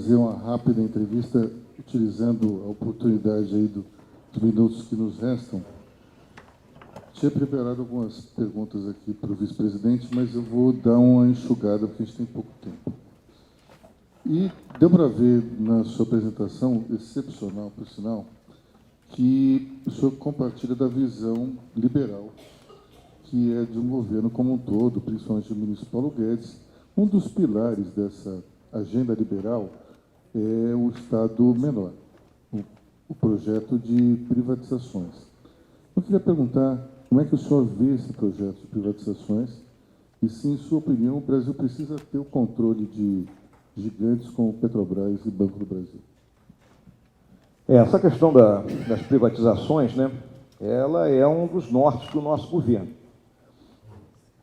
fazer uma rápida entrevista, utilizando a oportunidade aí dos minutos que nos restam. Tinha preparado algumas perguntas aqui para o vice-presidente, mas eu vou dar uma enxugada, porque a gente tem pouco tempo. E deu para ver na sua apresentação, excepcional, por sinal, que o senhor compartilha da visão liberal, que é de um governo como um todo, principalmente o ministro Paulo Guedes. Um dos pilares dessa agenda liberal é o Estado menor, o projeto de privatizações. Eu queria perguntar como é que o senhor vê esse projeto de privatizações e se, em sua opinião, o Brasil precisa ter o controle de gigantes como Petrobras e Banco do Brasil. Essa questão das privatizações, né, ela é um dos nortes do nosso governo.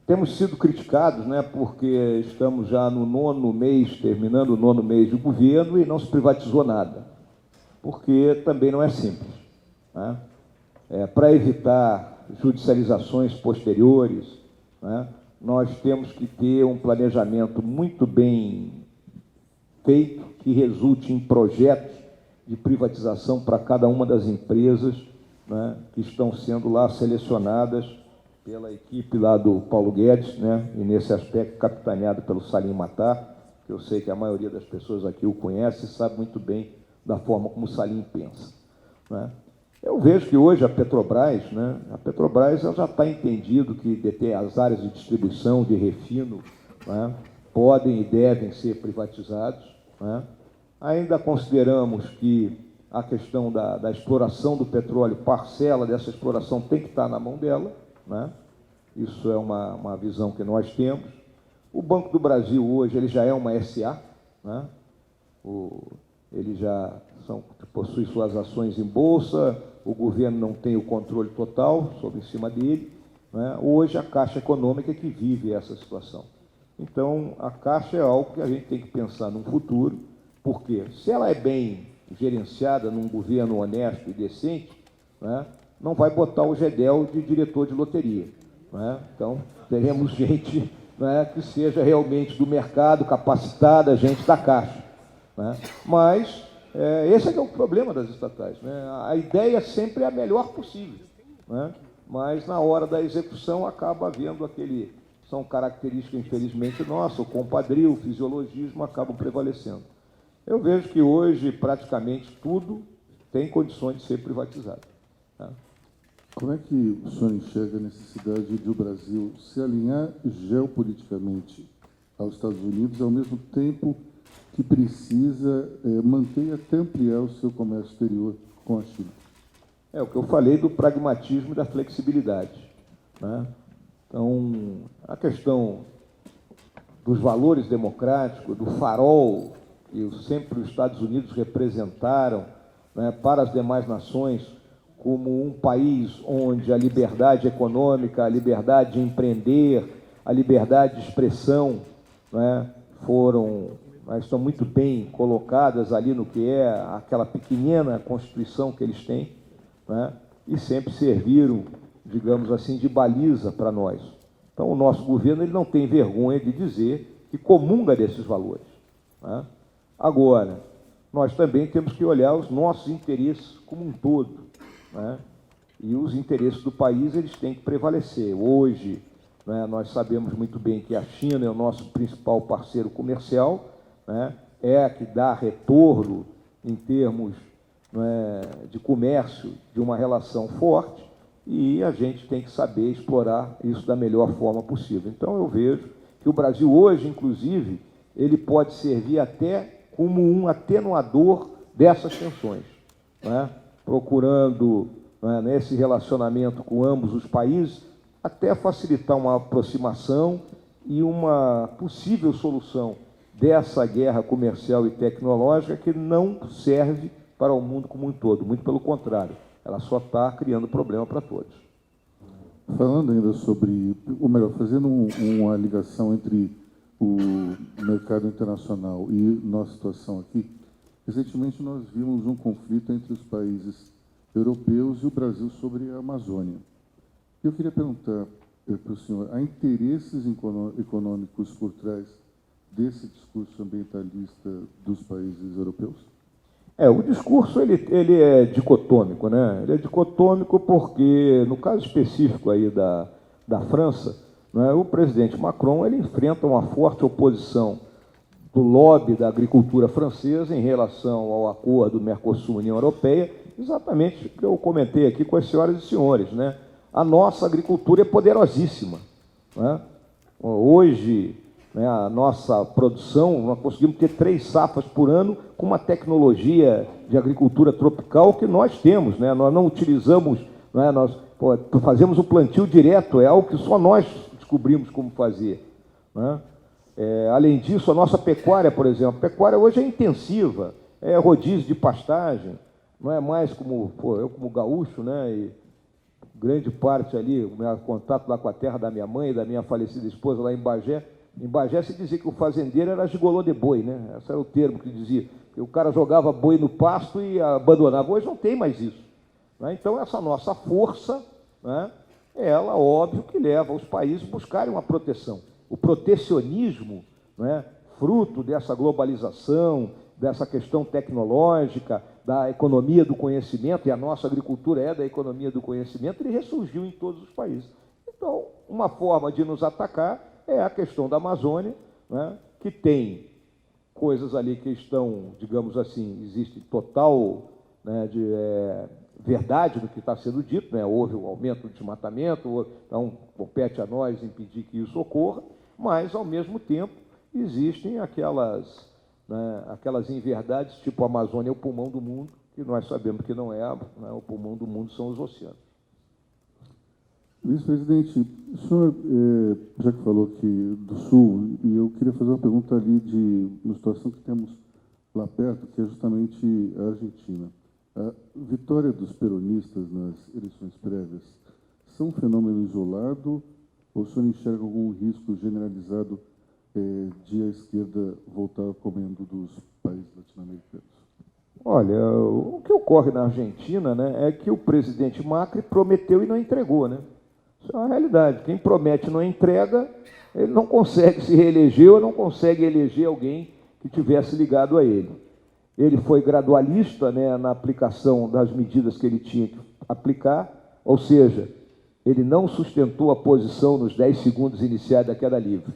Temos sido criticados, né, porque estamos já no 9º mês, terminando o 9º mês de governo e não se privatizou nada, porque também não é simples, né? Para evitar judicializações posteriores, né, nós temos que ter um planejamento muito bem feito, que resulte em projetos de privatização para cada uma das empresas, né, que estão sendo lá selecionadas pela equipe lá do Paulo Guedes, né, e nesse aspecto capitaneado pelo Salim Matar, que eu sei que a maioria das pessoas aqui o conhece e sabe muito bem da forma como o Salim pensa, né. Eu vejo que hoje a Petrobras, né, ela já está entendido que as áreas de distribuição, de refino, né, podem e devem ser privatizados, né. Ainda consideramos que a questão da exploração do petróleo, parcela dessa exploração tem que estar na mão dela, né? Isso é uma visão que nós temos. O Banco do Brasil hoje ele já é uma SA, né? Ele já possui suas ações em bolsa, o governo não tem o controle total sobre em cima dele, né? Hoje a Caixa Econômica é que vive essa situação. Então, a Caixa é algo que a gente tem que pensar no futuro, porque se ela é bem gerenciada num governo honesto e decente, né, não vai botar o Gedel de diretor de loteria, né? Então, teremos gente, né, que seja realmente do mercado, capacitada, gente da Caixa, né? Mas esse é que é o problema das estatais, né? A ideia sempre é a melhor possível, né? Mas na hora da execução acaba havendo são características, infelizmente, nossas, o compadrio, o fisiologismo acabam prevalecendo. Eu vejo que hoje praticamente tudo tem condições de ser privatizado, tá? Como é que o senhor enxerga a necessidade de o Brasil se alinhar geopoliticamente aos Estados Unidos, ao mesmo tempo que precisa manter e até ampliar o seu comércio exterior com a China? É o que eu falei do pragmatismo e da flexibilidade, né? Então, a questão dos valores democráticos, do farol que sempre os Estados Unidos representaram, né, para as demais nações, como um país onde a liberdade econômica, a liberdade de empreender, a liberdade de expressão, né, estão muito bem colocadas ali no que é aquela pequenina Constituição que eles têm, né, e sempre serviram, digamos assim, de baliza para nós. Então, o nosso governo ele não tem vergonha de dizer que comunga desses valores, né? Agora, nós também temos que olhar os nossos interesses como um todo, né? E os interesses do país eles têm que prevalecer. Hoje, né, nós sabemos muito bem que a China é o nosso principal parceiro comercial, né, é a que dá retorno em termos, né, de comércio, de uma relação forte, e a gente tem que saber explorar isso da melhor forma possível. Então, eu vejo que o Brasil hoje, inclusive, ele pode servir até como um atenuador dessas tensões, né? Procurando, né, nesse relacionamento com ambos os países, até facilitar uma aproximação e uma possível solução dessa guerra comercial e tecnológica que não serve para o mundo como um todo, muito pelo contrário, ela só está criando problema para todos. Falando ainda sobre, ou melhor, fazendo uma ligação entre o mercado internacional e nossa situação aqui, recentemente nós vimos um conflito entre os países europeus e o Brasil sobre a Amazônia. Eu queria perguntar para o senhor, há interesses econômicos por trás desse discurso ambientalista dos países europeus? O discurso ele é dicotômico, né? Ele é dicotômico porque, no caso específico aí da França, né, o presidente Macron ele enfrenta uma forte oposição do lobby da agricultura francesa em relação ao acordo Mercosul-União Europeia, exatamente o que eu comentei aqui com as senhoras e senhores, né? A nossa agricultura é poderosíssima, né? Hoje, né, a nossa produção, nós conseguimos ter 3 safras por ano com uma tecnologia de agricultura tropical que nós temos, né? Nós não utilizamos, né, fazemos o plantio direto, é algo que só nós descobrimos como fazer, né? Além disso, a nossa pecuária, por exemplo, a pecuária hoje é intensiva, é rodízio de pastagem, não é mais como, eu como gaúcho, né, e grande parte ali, o meu contato lá com a terra da minha mãe e da minha falecida esposa lá em Bagé se dizia que o fazendeiro era gigolô de boi, né? Esse era o termo que dizia, que o cara jogava boi no pasto e abandonava. Hoje não tem mais isso, né? Então, essa nossa força, né, ela, óbvio, que leva os países a buscarem uma proteção. O protecionismo, né, fruto dessa globalização, dessa questão tecnológica, da economia do conhecimento, e a nossa agricultura é da economia do conhecimento, ele ressurgiu em todos os países. Então, uma forma de nos atacar é a questão da Amazônia, né, que tem coisas ali que estão, digamos assim, existe total, né, verdade no que está sendo dito, né? Houve um aumento do desmatamento, então compete a nós impedir que isso ocorra, mas, ao mesmo tempo, existem aquelas inverdades, tipo a Amazônia é o pulmão do mundo, que nós sabemos que não é, né? O pulmão do mundo são os oceanos. Vice-presidente, o senhor, já que falou aqui do Sul, e eu queria fazer uma pergunta ali de uma situação que temos lá perto, que é justamente a Argentina. A vitória dos peronistas nas eleições prévias são um fenômeno isolado ou o senhor enxerga algum risco generalizado de a esquerda voltar ao comando dos países latino-americanos? Olha, o que ocorre na Argentina, né, é que o presidente Macri prometeu e não entregou, né? Isso é uma realidade. Quem promete e não entrega, ele não consegue se reeleger ou não consegue eleger alguém que tivesse ligado a ele. Ele foi gradualista, né, na aplicação das medidas que ele tinha que aplicar, ou seja, ele não sustentou a posição nos 10 segundos iniciais da queda livre,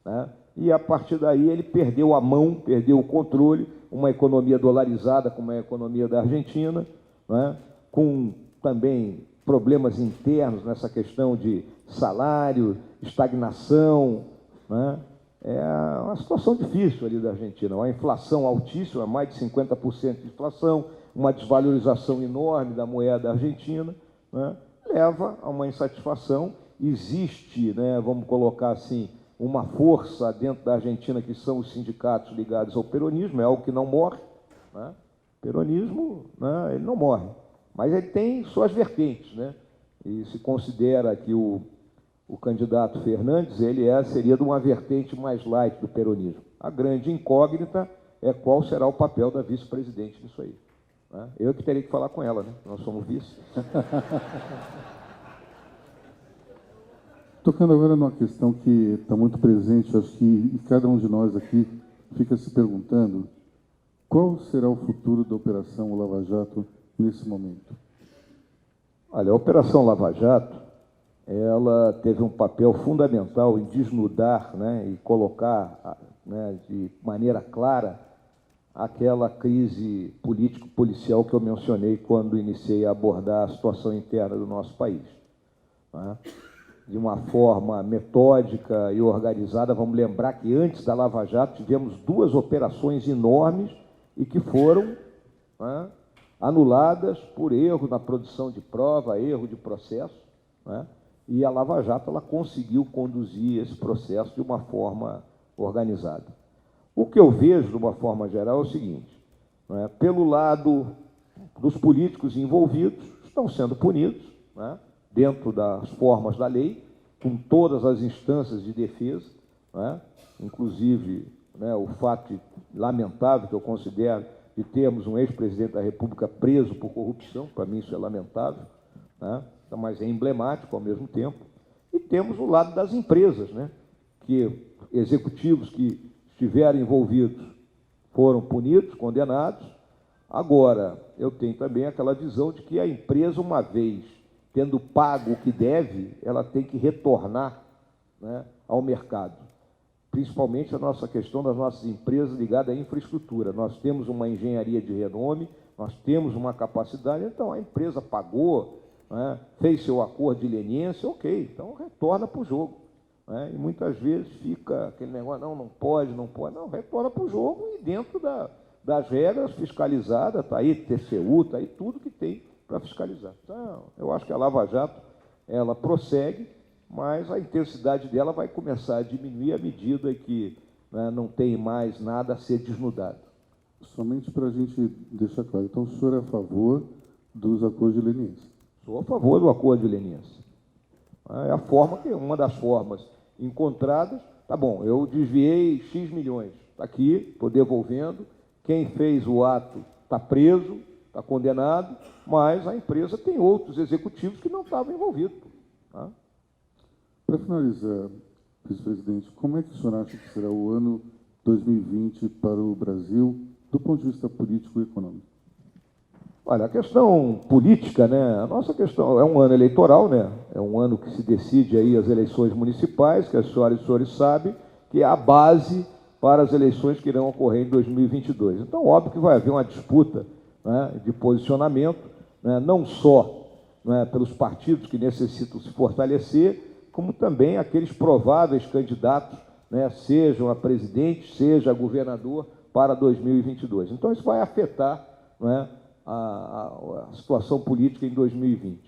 né? E, a partir daí, ele perdeu a mão, perdeu o controle, uma economia dolarizada, como é a economia da Argentina, né, com também problemas internos nessa questão de salário, estagnação, né? É uma situação difícil ali da Argentina, uma inflação altíssima, mais de 50% de inflação, uma desvalorização enorme da moeda argentina, né, leva a uma insatisfação. Existe, né, vamos colocar assim, uma força dentro da Argentina que são os sindicatos ligados ao peronismo, é algo que não morre, né? O peronismo, né, ele não morre, mas ele tem suas vertentes, né? E se considera que o candidato Fernandes, seria de uma vertente mais light do peronismo. A grande incógnita é qual será o papel da vice-presidente nisso aí, né? Eu que teria que falar com ela, né? Nós somos vice. Tocando agora numa questão que está muito presente, acho que cada um de nós aqui fica se perguntando, qual será o futuro da Operação Lava Jato nesse momento? Olha, a Operação Lava Jato, ela teve um papel fundamental em desnudar, né, e colocar, né, de maneira clara aquela crise político-policial que eu mencionei quando iniciei a abordar a situação interna do nosso país, né? De uma forma metódica e organizada. Vamos lembrar que antes da Lava Jato tivemos 2 operações enormes e que foram, né, anuladas por erro na produção de prova, erro de processo, né? E a Lava Jato ela conseguiu conduzir esse processo de uma forma organizada. O que eu vejo, de uma forma geral, é o seguinte, né, pelo lado dos políticos envolvidos, estão sendo punidos, né, dentro das formas da lei, com todas as instâncias de defesa, né, inclusive, né, o fato lamentável que eu considero de termos um ex-presidente da República preso por corrupção, para mim isso é lamentável, né, mas é emblemático ao mesmo tempo. E temos o lado das empresas, né, que executivos que estiveram envolvidos foram punidos, condenados. Agora, eu tenho também aquela visão de que a empresa, uma vez tendo pago o que deve, ela tem que retornar, né, ao mercado. Principalmente a nossa questão das nossas empresas ligadas à infraestrutura. Nós temos uma engenharia de renome, nós temos uma capacidade, então a empresa pagou, né, fez seu acordo de leniência, ok, então retorna para o jogo. Né, e muitas vezes fica aquele negócio, não pode, não, retorna para o jogo e dentro das regras fiscalizadas, está aí TCU, está aí tudo que tem para fiscalizar. Então, eu acho que a Lava Jato, ela prossegue, mas a intensidade dela vai começar a diminuir à medida que, né, não tem mais nada a ser desnudado. Somente para a gente deixar claro, então o senhor é a favor dos acordos de leniência? Sou a favor do acordo de leniência. É a forma que, uma das formas encontradas, tá bom, eu desviei X milhões, está aqui, estou devolvendo, quem fez o ato está preso, está condenado, mas a empresa tem outros executivos que não estavam envolvidos. Tá? Para finalizar, vice-presidente, como é que o senhor acha que será o ano 2020 para o Brasil, do ponto de vista político e econômico? Olha, a questão política, né? A nossa questão é um ano eleitoral, né? É um ano que se decide aí as eleições municipais, que as senhoras e senhores sabem, que é a base para as eleições que irão ocorrer em 2022. Então, óbvio que vai haver uma disputa, né, de posicionamento, né, não só, né, pelos partidos que necessitam se fortalecer, como também aqueles prováveis candidatos, né, sejam a presidente, seja a governador, para 2022. Então, isso vai afetar, né, a situação política em 2020.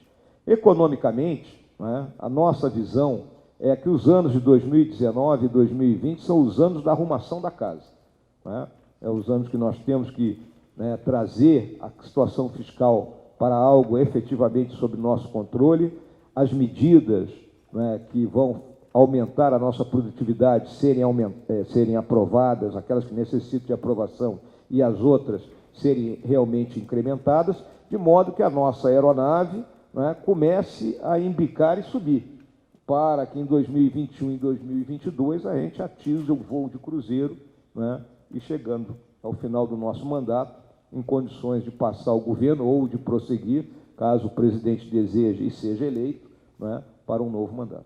Economicamente, né, a nossa visão é que os anos de 2019 e 2020 são os anos da arrumação da casa. Né? É os anos que nós temos que, né, trazer a situação fiscal para algo efetivamente sob nosso controle, as medidas, né, que vão aumentar a nossa produtividade serem aprovadas, aquelas que necessitam de aprovação e as outras serem realmente incrementadas, de modo que a nossa aeronave, né, comece a embicar e subir, para que em 2021 e 2022 a gente atinja o voo de cruzeiro, né, e chegando ao final do nosso mandato, em condições de passar o governo ou de prosseguir, caso o presidente deseje e seja eleito, né, para um novo mandato.